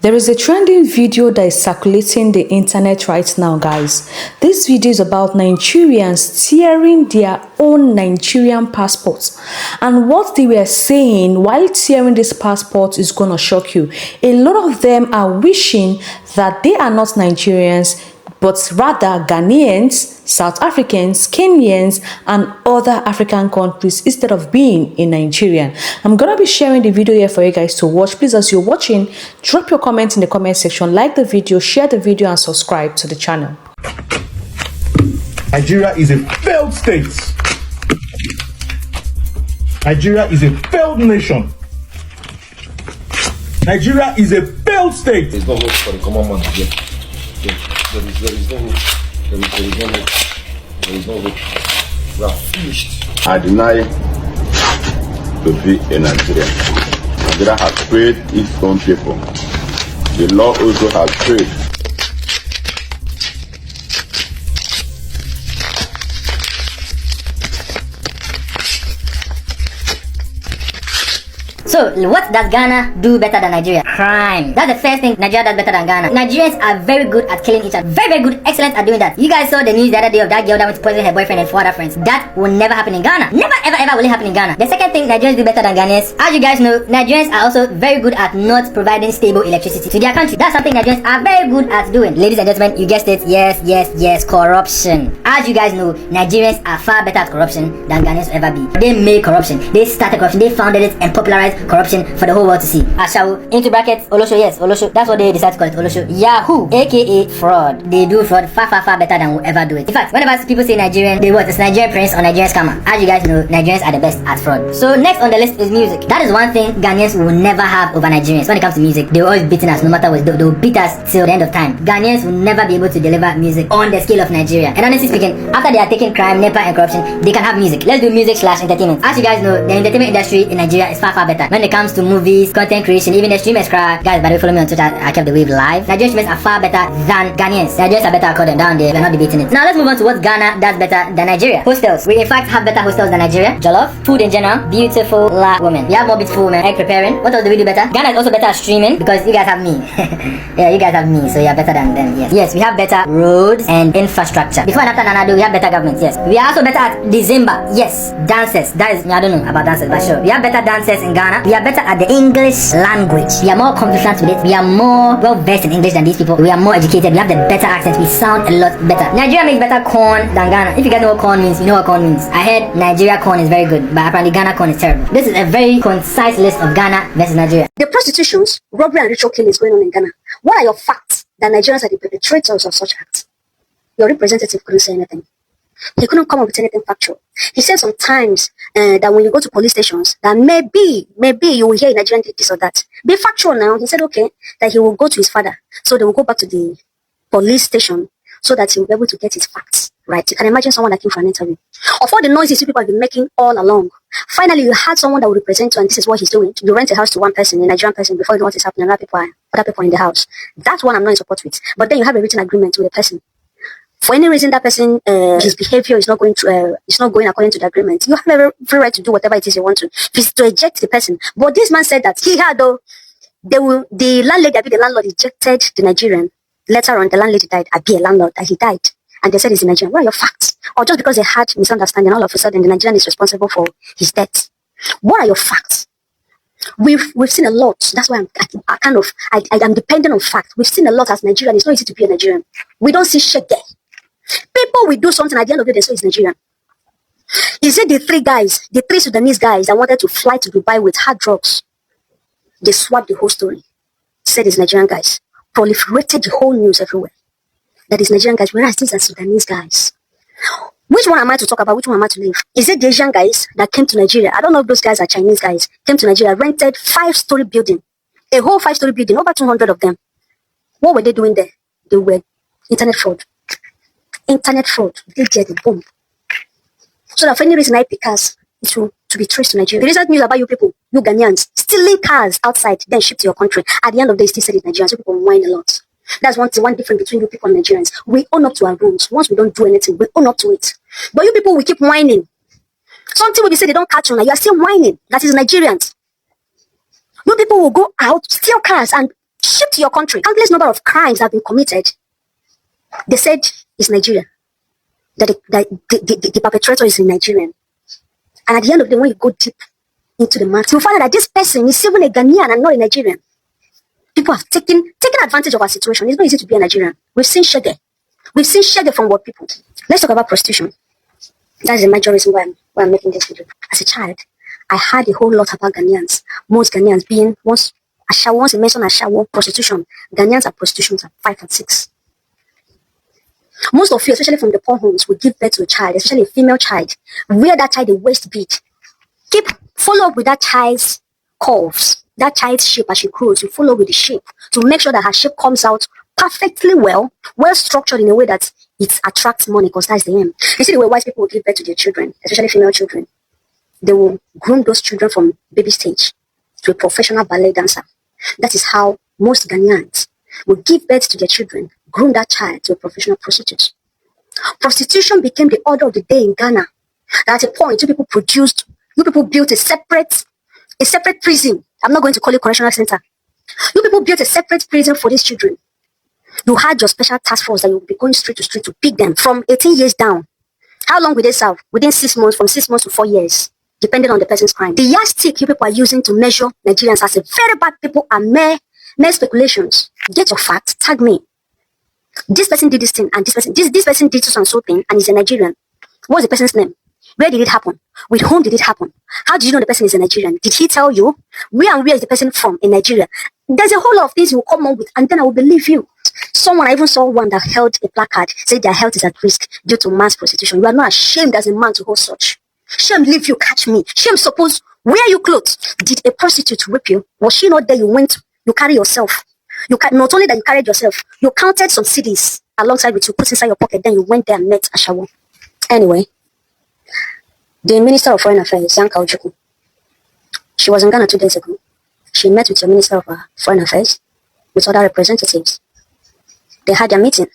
There is a trending video that is circulating the internet right now, guys. This video is about Nigerians tearing their own Nigerian passports. And what they were saying while tearing this passport is going to shock you. A lot of them are wishing that they are not Nigerians, but rather Ghanaians, South Africans, Kenyans, and other African countries instead of being a Nigerian. I'm going to be sharing the video here for you guys to watch. Please, as you're watching, drop your comments in the comment section, like the video, share the video, and subscribe to the channel. Nigeria is a failed state. Nigeria is a failed nation. Nigeria is a failed state. There's no hope for the common man again. There is no hope. There is no hope. We are finished. I deny to be a Nigerian. Nigeria has freed its own people. The law also has freed. So, what does Ghana do better than Nigeria? Crime. That's the first thing Nigeria does better than Ghana. Nigerians are very good at killing each other. Very good, excellent at doing that. You guys saw the news the other day of that girl that went to poison her boyfriend and 4 other friends. That will never happen in Ghana. Never, ever will it happen in Ghana. The second thing Nigerians do better than Ghanaians, as you guys know, Nigerians are also very good at not providing stable electricity to their country. That's something Nigerians are very good at doing. Ladies and gentlemen, you guessed it. Yes, corruption. As you guys know, Nigerians are far better at corruption than Ghanaians will ever be. They made corruption. They started corruption. They founded it and popularized corruption for the whole world to see. Ashau, into brackets, Olosho, yes, Olosho. That's what they decided to call it, Olosho. Yahoo, aka fraud. They do fraud far better than we'll ever do it. In fact, whenever people say Nigerian, they what? It's Nigerian prince or Nigerian scammer. As you guys know, Nigerians are the best at fraud. So next on the list is music. That is one thing Ghanaians will never have over Nigerians. When it comes to music, they will always beating us no matter what. They will beat us till the end of time. Ghanaians will never be able to deliver music on the scale of Nigeria. And honestly speaking, after they are taking crime, NEPA and corruption, they can have music. Let's do music/entertainment. As you guys know, the entertainment industry in Nigeria is far better. When it comes to movies, content creation, even the streamers cry. Guys, by the way, follow me on Twitter. I kept the wave live. Nigerian streamers are far better than Ghanaians. Nigerians are better at them down there. We're not debating it. Now let's move on to what Ghana does better than Nigeria. Hostels. We in fact have better hostels than Nigeria. Jollof, food in general, beautiful women. We have more beautiful women. Egg preparing. What else do we do better? Ghana is also better at streaming because you guys have me. Yeah, you guys have me, so you're better than them. Yes, we have better roads and infrastructure. Before and after Nanado, we have better government. Yes, we are also better at December. Yes, dances. That is, I don't know about dances, but sure. We have better dancers in Ghana. We are better at the English language. We are more conversant with it. We are more well versed in English than these people. We are more educated. We have the better accents. We sound a lot better. Nigeria makes better corn than Ghana. If you guys know what corn means, you know what corn means. I heard Nigeria corn is very good, but apparently Ghana corn is terrible. This is a very concise list of Ghana versus Nigeria. The prostitutions, robbery and ritual killing is going on in Ghana. What are your facts that Nigerians are the perpetrators of such acts? Your representative couldn't say anything. He couldn't come up with anything factual. He said sometimes that when you go to police stations, that maybe you will hear a Nigerian did this or that. Be factual now. He said, okay, that he will go to his father. So they will go back to the police station so that he will be able to get his facts right. You can imagine someone that came for an interview. Of all the noises people have been making all along, finally you had someone that will represent you and this is what he's doing. You rent a house to one person, a Nigerian person, before you know what is happening, other people are in the house. That's one I'm not in support with. But then you have a written agreement with the person. For any reason that person, his behavior is not going according to the agreement, you have every right to do whatever it is you want to. If it's to eject the person. But this man said that he had, the landlord ejected the Nigerian. Later on, the landlady died. Abi, a landlord, that he died. And they said he's a Nigerian. What are your facts? Or just because they had misunderstanding, all of a sudden the Nigerian is responsible for his death. What are your facts? We've seen a lot. That's why I'm dependent on fact. We've seen a lot as Nigerian. It's not easy to be a Nigerian. We don't see shit there. People will do something at the end of the day, so it's Nigerian. Is it the three Sudanese guys that wanted to fly to Dubai with hard drugs? They swapped the whole story. Said it's Nigerian guys. Proliferated the whole news everywhere. That is Nigerian guys, whereas these are Sudanese guys. Which one am I to talk about? Which one am I to leave? Is it the Asian guys that came to Nigeria? I don't know if those guys are Chinese guys. Came to Nigeria, rented 5-story building. A whole 5-story building, over 200 of them. What were they doing there? They were internet fraud. Internet fraud. They did the boom. So that for any reason I pick us to be traced to Nigeria. The recent news about you people, you Ghanaians, stealing cars outside, then shipped to your country. At the end of the day, still said it's Nigerians. So people whine a lot. That's one difference between you people and Nigerians. We own up to our rules. Once we don't do anything, we own up to it. But you people will keep whining. Something will be said they don't catch on, and you are still whining. That is Nigerians. You people will go out, steal cars, and shipped to your country. Countless number of crimes have been committed. They said it's Nigeria. That the perpetrator is in Nigerian. And at the end of the day, when you go deep into the matter, you find out that this person is even a Ghanaian and not a Nigerian. People have taken advantage of our situation. It's not easy to be a Nigerian. We've seen shege. We've seen shege from what people. Let's talk about prostitution. That is the major reason why I'm making this video. As a child, I heard a whole lot about Ghanaians. Most Ghanaians being, once you mention Ashawo, prostitution, Ghanaians are prostitutions at 5 and 6. Most of you, especially from the poor homes, will give birth to a child, especially a female child. Wear that child a waist bead. Follow up with that child's curves, that child's shape as she grows. You follow with the shape to make sure that her shape comes out perfectly well structured in a way that it attracts money, because that's the aim. You see the way white people will give birth to their children, especially female children. They will groom those children from baby stage to a professional ballet dancer. That is how most Ghanaians will give birth to their children, groom that child to a professional prostitute. Prostitution became the order of the day in Ghana. At a point, you people built a separate prison. I'm not going to call it correctional center. You people built a separate prison for these children. You had your special task force that you will be going street to street to pick them from 18 years down. How long will they serve? Within 6 months, from 6 months to 4 years, depending on the person's crime. The yardstick you people are using to measure Nigerians as a very bad people are mere speculations. Get your facts, tag me. This person did this thing, and this person did so and so thing, and he's a Nigerian. What's the person's name? Where did it happen? With whom did it happen? How do you know the person is a Nigerian? Did he tell you? Where is the person from in Nigeria? There's a whole lot of things you will come up with, and then I will believe you. I even saw one that held a placard, said their health is at risk due to mass prostitution. You are not ashamed as a man to hold such. Shame leave you catch me. Shame suppose wear you clothes. Did a prostitute rape you? Was she not there? You carry yourself. Not only that you carried yourself, you counted some CDs alongside with you, put inside your pocket, then you went there and met Ashawo. Anyway, the Minister of Foreign Affairs, Yanka Ojukwu, she was in Ghana 2 days ago. She met with your Minister of Foreign Affairs, with other representatives. They had their meeting.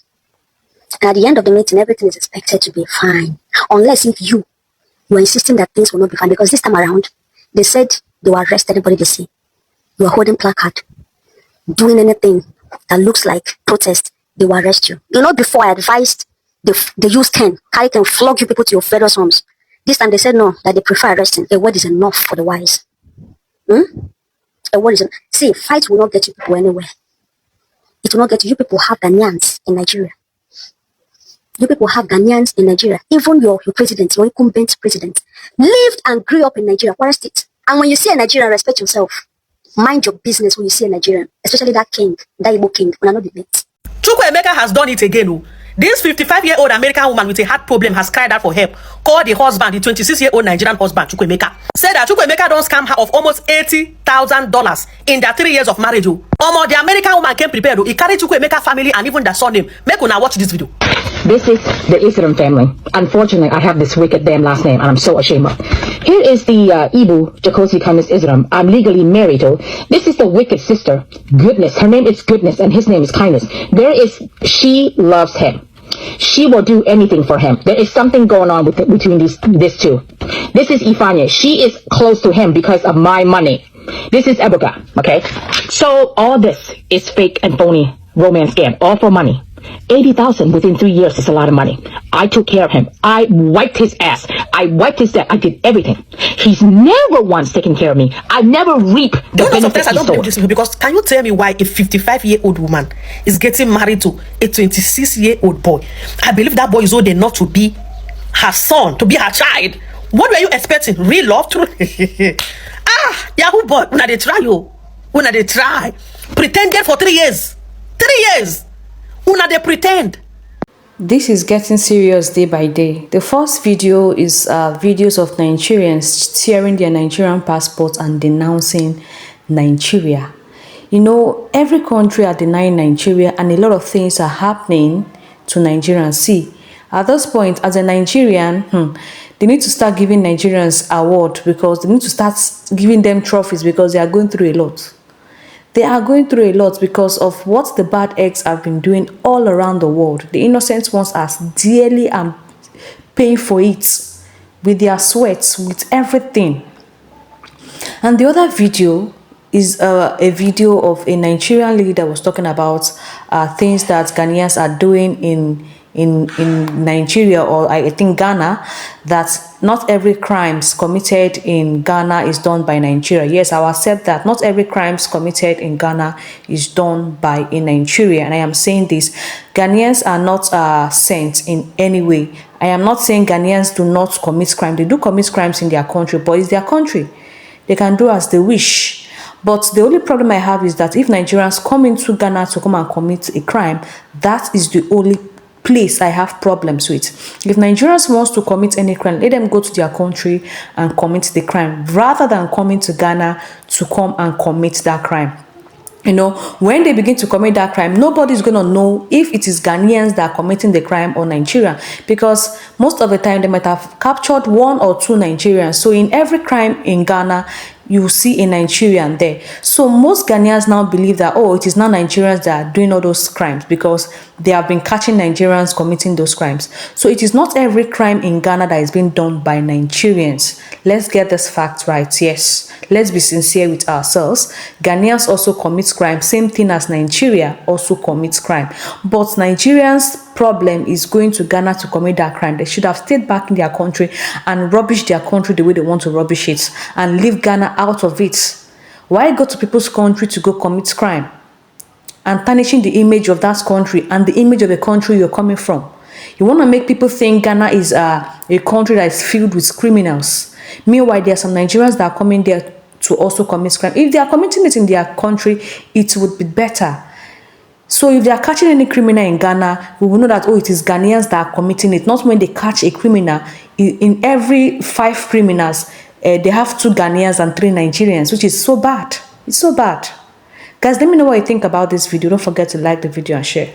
And at the end of the meeting, everything is expected to be fine. Unless if you are insisting that things will not be fine. Because this time around, they said they will arrest anybody they see. You are holding placard, doing anything that looks like protest, they will arrest you. You know, before I advised they use can flog you people to your federal homes. This time they said no, that they prefer arresting. A word is enough for the wise. A word is enough. See, fight will not get you people anywhere. It will not get you. You people have Ghanaians in Nigeria. You people have Ghanaians in Nigeria. Even your president, your incumbent president, lived and grew up in Nigeria, Kwara State. And when you see a Nigerian, respect yourself. Mind your business when you see a Nigerian, especially that king, that Igbo king. When I know the debate. Chukwuemeka has done it again. This 55-year-old American woman with a heart problem has cried out for help. Called the husband, the 26-year-old Nigerian husband, Chukwuemeka. Said that Chukwuemeka don't scam her of almost $80,000 in their 3 years of marriage. The American woman came prepared. He carried Chukwuemeka family and even their son name. Make una watch this video. This is the Islam family. Unfortunately, I have this wicked damn last name, and I'm so ashamed of. Here is the Ibu Jacosi Kamis Islam. I'm legally married to. This is the wicked sister. Goodness. Her name is Goodness, and his name is Kindness. She loves him. She will do anything for him. There is something going on between these two. This is Ifanya. She is close to him because of my money. This is Ebuka. Okay? So all this is fake and phony romance scam. All for money. 80,000 within 3 years is a lot of money. I took care of him. I wiped his ass. I wiped his debt. I did everything. He's never once taken care of me. I never reap the benefits. I don't believe this because can you tell me why a 55-year-old woman is getting married to a 26-year-old boy? I believe that boy is old enough to be her son, to be her child. What were you expecting? Real love? Yahoo boy. When they try you. When they try. Pretended for 3 years. 3 years. Una they pretend. This is getting serious day by day. The first video is videos of Nigerians tearing their Nigerian passports and denouncing Nigeria. You know, every country are denying Nigeria and a lot of things are happening to Nigerians. See, at this point, as a Nigerian, they need to start giving Nigerians award because they need to start giving them trophies because they are going through a lot. They are going through a lot because of what the bad eggs have been doing all around the world. The innocent ones are dearly and paying for it with their sweats, with everything. And the other video is a video of a Nigerian lady that was talking about things that Ghanaians are doing in Nigeria, or I think Ghana, that not every crimes committed in Ghana is done by Nigeria. Yes, I will accept that not every crimes committed in Ghana is done by a Nigeria, and I am saying this: Ghanaians are not saints in any way. I am not saying Ghanaians do not commit crime. They do commit crimes in their country, but it's their country. They can do as they wish. But the only problem I have is that if Nigerians come into Ghana to come and commit a crime, that is the only place I have problems with. If Nigerians wants to commit any crime, let them go to their country and commit the crime, rather than coming to Ghana to come and commit that crime. You know, when they begin to commit that crime, nobody's going to know if it is Ghanaians that are committing the crime or Nigeria, because most of the time they might have captured 1 or 2 Nigerians. So in every crime in Ghana, you see a Nigerian there. So most Ghanaians now believe that, oh, it is now Nigerians that are doing all those crimes, because they have been catching Nigerians committing those crimes. So it is not every crime in Ghana that is being done by Nigerians. Let's get this fact right. Yes, let's be sincere with ourselves. Ghanaians also commit crime, same thing as Nigeria also commits crime. But Nigerians' problem is going to Ghana to commit that crime. They should have stayed back in their country and rubbish their country the way they want to rubbish it, and leave Ghana out of it. Why go to people's country to go commit crime and tarnishing the image of that country and the image of the country you're coming from? You want to make people think Ghana is a country that is filled with criminals. Meanwhile, there are some Nigerians that are coming there to also commit crime. If they are committing it in their country, it would be better. So if they are catching any criminal in Ghana, we will know that, oh, it is Ghanaians that are committing it. Not when they catch a criminal, in every 5 criminals, they have 2 Ghanaians and 3 Nigerians, which is so bad. It's so bad. Guys, let me know what you think about this video. Don't forget to like the video and share.